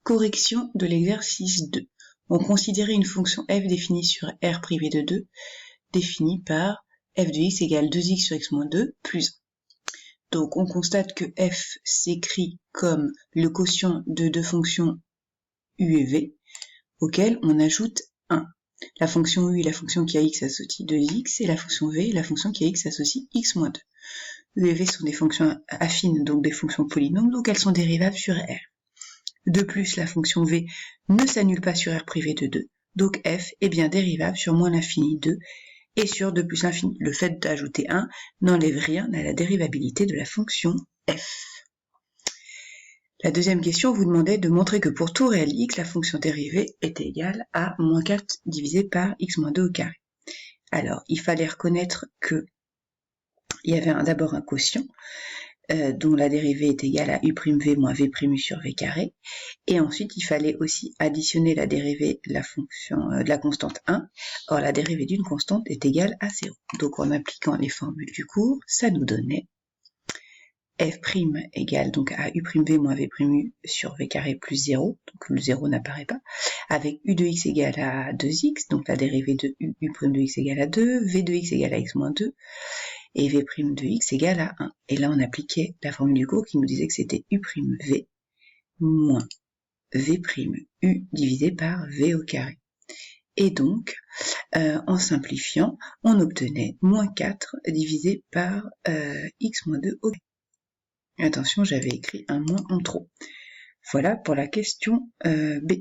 Correction de l'exercice 2. On considérait une fonction f définie sur R privé de 2, définie par f de x égale 2x sur x moins 2 plus 1. Donc on constate que f s'écrit comme le quotient de deux fonctions u et v, auxquelles on ajoute 1. La fonction u est la fonction qui a x associe 2x, et la fonction v est la fonction qui a x associe x moins 2. U et v sont des fonctions affines, donc des fonctions polynômes, donc elles sont dérivables sur R. De plus, la fonction v ne s'annule pas sur R privé de 2, donc f est bien dérivable sur moins l'infini 2 et sur 2 plus l'infini. Le fait d'ajouter 1 n'enlève rien à la dérivabilité de la fonction f. La deuxième question vous demandait de montrer que pour tout réel x, la fonction dérivée est égale à moins 4 divisé par x moins 2 au carré. Alors, il fallait reconnaître que il y avait d'abord un quotient, dont la dérivée est égale à u'v moins v'u sur v carré, et ensuite il fallait aussi additionner la dérivée de la fonction de la constante 1. Or la dérivée d'une constante est égale à 0. Donc en appliquant les formules du cours, ça nous donnait f' égale donc à u'v moins v'u sur v carré plus 0, donc le 0 n'apparaît pas, avec u de x égale à 2x, donc la dérivée de u' de x égale à 2, v de x égale à x moins 2, et v' de x égale à 1. Et là, on appliquait la formule du cours qui nous disait que c'était u'v moins v'u divisé par v au carré. Et donc, en simplifiant, on obtenait moins 4 divisé par x moins 2 au carré. Attention, j'avais écrit un moins en trop. Voilà pour la question B.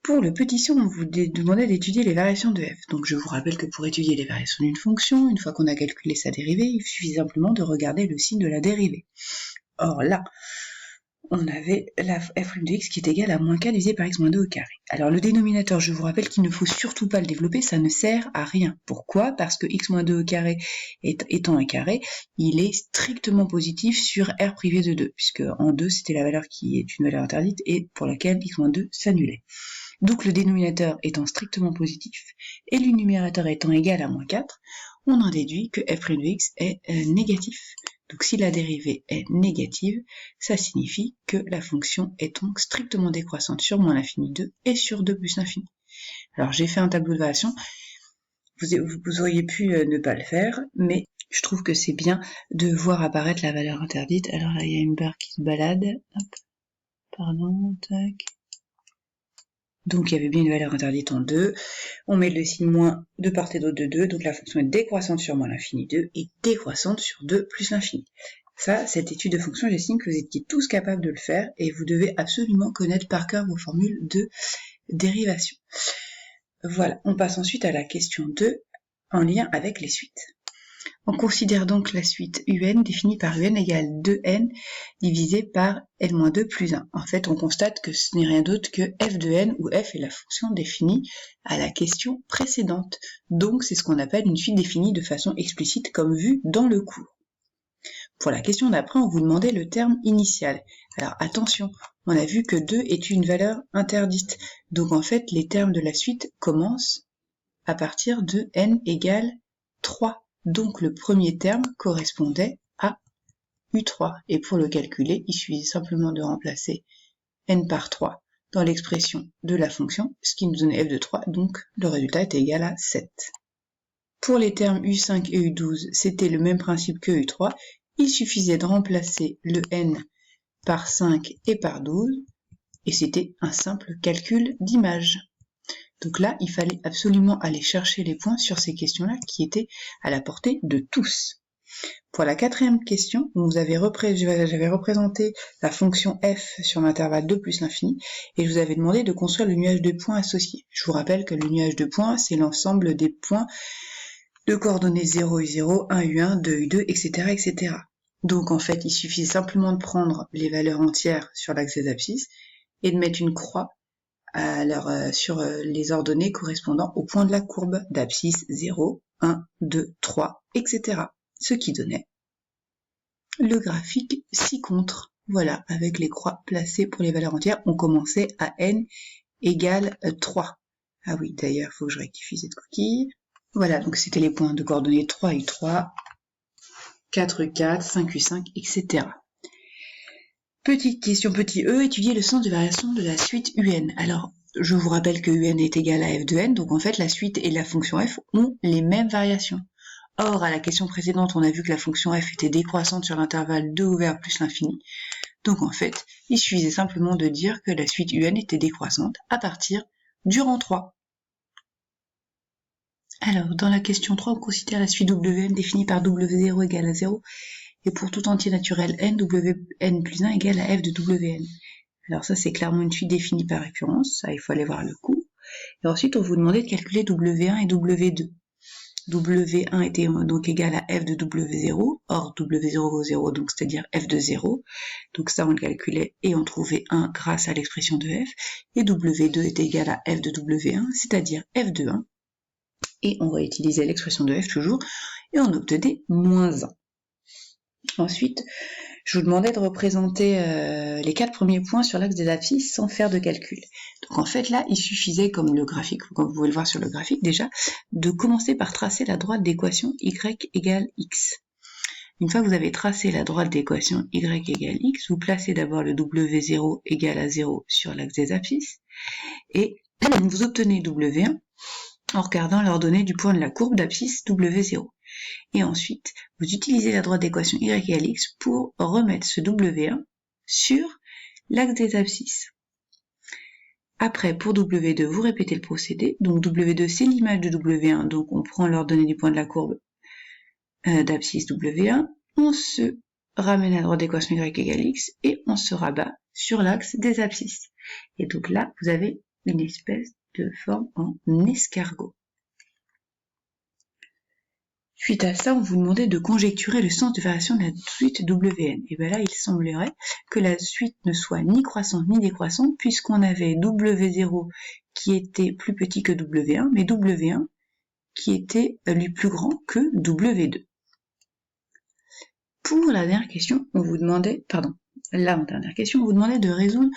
Pour le petit si, on vous demandait d'étudier les variations de f. Donc je vous rappelle que pour étudier les variations d'une fonction, une fois qu'on a calculé sa dérivée, il suffit simplement de regarder le signe de la dérivée. Or là, on avait la f' de x qui est égale à moins 4 divisé par x moins 2 au carré. Alors le dénominateur, je vous rappelle qu'il ne faut surtout pas le développer, ça ne sert à rien. Pourquoi? Parce que x moins 2 au carré étant un carré, il est strictement positif sur R privé de 2, puisque en 2 c'était la valeur qui est une valeur interdite et pour laquelle x moins 2 s'annulait. Donc le dénominateur étant strictement positif et le numérateur étant égal à moins 4, on en déduit que f' de x est négatif. Donc si la dérivée est négative, ça signifie que la fonction est donc strictement décroissante sur moins l'infini 2 et sur 2 plus l'infini. Alors j'ai fait un tableau de variation, vous auriez pu ne pas le faire, mais je trouve que c'est bien de voir apparaître la valeur interdite. Alors là il y a une barre qui se balade, hop, pardon, tac. Donc il y avait bien une valeur interdite en 2, on met le signe moins de part et d'autre de 2, donc la fonction est décroissante sur moins l'infini 2 et décroissante sur 2 plus l'infini. Ça, cette étude de fonction, j'estime que vous étiez tous capables de le faire et vous devez absolument connaître par cœur vos formules de dérivation. Voilà, on passe ensuite à la question 2 en lien avec les suites. On considère donc la suite un définie par un égale 2n divisé par n-2 plus 1. En fait, on constate que ce n'est rien d'autre que f de n, où f est la fonction définie à la question précédente. Donc, c'est ce qu'on appelle une suite définie de façon explicite comme vu dans le cours. Pour la question d'après, on vous demandait le terme initial. Alors, attention, on a vu que 2 est une valeur interdite. Donc, en fait, les termes de la suite commencent à partir de n égale 3. Donc le premier terme correspondait à U3. Et pour le calculer, il suffisait simplement de remplacer n par 3 dans l'expression de la fonction, ce qui nous donnait f de 3, donc le résultat était égal à 7. Pour les termes U5 et U12, c'était le même principe que U3. Il suffisait de remplacer le n par 5 et par 12, et c'était un simple calcul d'image. Donc là, il fallait absolument aller chercher les points sur ces questions-là qui étaient à la portée de tous. Pour la quatrième question, j'avais représenté la fonction f sur l'intervalle 2 plus l'infini et je vous avais demandé de construire le nuage de points associé. Je vous rappelle que le nuage de points, c'est l'ensemble des points de coordonnées 0, U0, 1, U1, 2, U2, etc., etc. Donc en fait, il suffit simplement de prendre les valeurs entières sur l'axe des abscisses et de mettre une croix sur les ordonnées correspondant au point de la courbe d'abscisse 0, 1, 2, 3, etc. Ce qui donnait le graphique ci-contre. Voilà, avec les croix placées pour les valeurs entières, on commençait à n égale 3. Ah oui, d'ailleurs, il faut que je rectifie cette coquille. Voilà, donc c'était les points de coordonnées 3, U3, 4, U4, 5, U5, etc. Petite question, petit e, étudier le sens de variation de la suite un. Alors, je vous rappelle que un est égal à f de n, donc en fait, la suite et la fonction f ont les mêmes variations. Or, à la question précédente, on a vu que la fonction f était décroissante sur l'intervalle 2 ouvert plus l'infini. Donc en fait, il suffisait simplement de dire que la suite un était décroissante à partir du rang 3. Alors, dans la question 3, on considère la suite wn définie par w0 égale à 0, et pour tout entier naturel n, wn plus 1 égale à f de wn. Alors ça, c'est clairement une suite définie par récurrence, ça, il faut aller voir le cours. Et ensuite, on vous demandait de calculer w1 et w2. W1 était donc égal à f de W0, or W0 vaut 0, donc c'est-à-dire f de 0. Donc ça, on le calculait et on trouvait 1 grâce à l'expression de f. Et W2 est égal à f de W1, c'est-à-dire f de 1. Et on réutilisait l'expression de f toujours, et on obtenait moins 1. Ensuite, je vous demandais de représenter les 4 premiers points sur l'axe des abscisses sans faire de calcul. Donc en fait là, il suffisait, comme le graphique, comme vous pouvez le voir sur le graphique déjà, de commencer par tracer la droite d'équation y égale x. Une fois que vous avez tracé la droite d'équation y égale x, vous placez d'abord le w0 égale à 0 sur l'axe des abscisses, et vous obtenez w1 en regardant l'ordonnée du point de la courbe d'abscisse w0. Et ensuite, vous utilisez la droite d'équation y égale x pour remettre ce w1 sur l'axe des abscisses. Après, pour w2, vous répétez le procédé. Donc w2, c'est l'image de w1, donc on prend l'ordonnée du point de la courbe d'abscisse w1, on se ramène à la droite d'équation y égale x, et on se rabat sur l'axe des abscisses. Et donc là, vous avez une espèce de forme en escargot. Suite à ça, on vous demandait de conjecturer le sens de variation de la suite wn. Et bien là, il semblerait que la suite ne soit ni croissante ni décroissante, puisqu'on avait w0 qui était plus petit que w1, mais w1 qui était lui plus grand que w2. Pour la dernière question, on vous demandait, on vous demandait de résoudre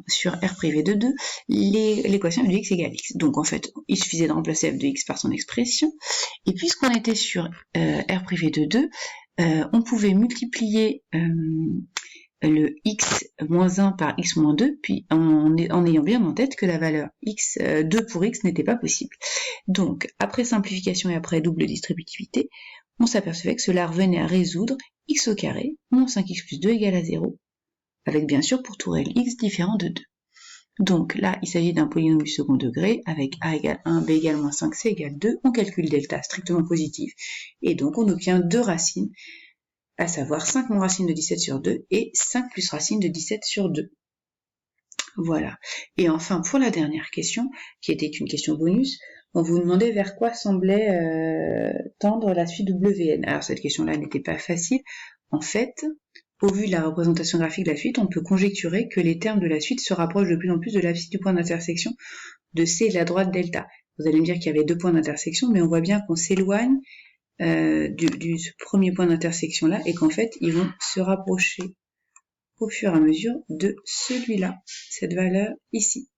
sur R privé de 2 l'équation f de x égale x. Donc en fait, il suffisait de remplacer f de x par son expression. Et puisqu'on était sur R privé de 2, on pouvait multiplier le x moins 1 par x moins 2, puis en ayant bien en tête que la valeur x 2 pour x n'était pas possible. Donc, après simplification et après double distributivité, on s'apercevait que cela revenait à résoudre x au carré moins 5x plus 2 égale à 0, avec bien sûr pour tout réel x différent de 2. Donc là, il s'agit d'un polynôme du second degré, avec a égale 1, b égale moins 5, c égale 2, on calcule delta strictement positif, et donc on obtient deux racines, à savoir 5 moins racine de 17 sur 2 et 5 plus racine de 17 sur 2. Voilà. Et enfin, pour la dernière question, qui était une question bonus, on vous demandait vers quoi semblait tendre la suite wn. Alors cette question-là n'était pas facile. En fait, au vu de la représentation graphique de la suite, on peut conjecturer que les termes de la suite se rapprochent de plus en plus de l'abscisse du point d'intersection de C et de la droite delta. Vous allez me dire qu'il y avait deux points d'intersection, mais on voit bien qu'on s'éloigne du premier point d'intersection là, et qu'en fait, ils vont se rapprocher au fur et à mesure de celui-là, cette valeur ici.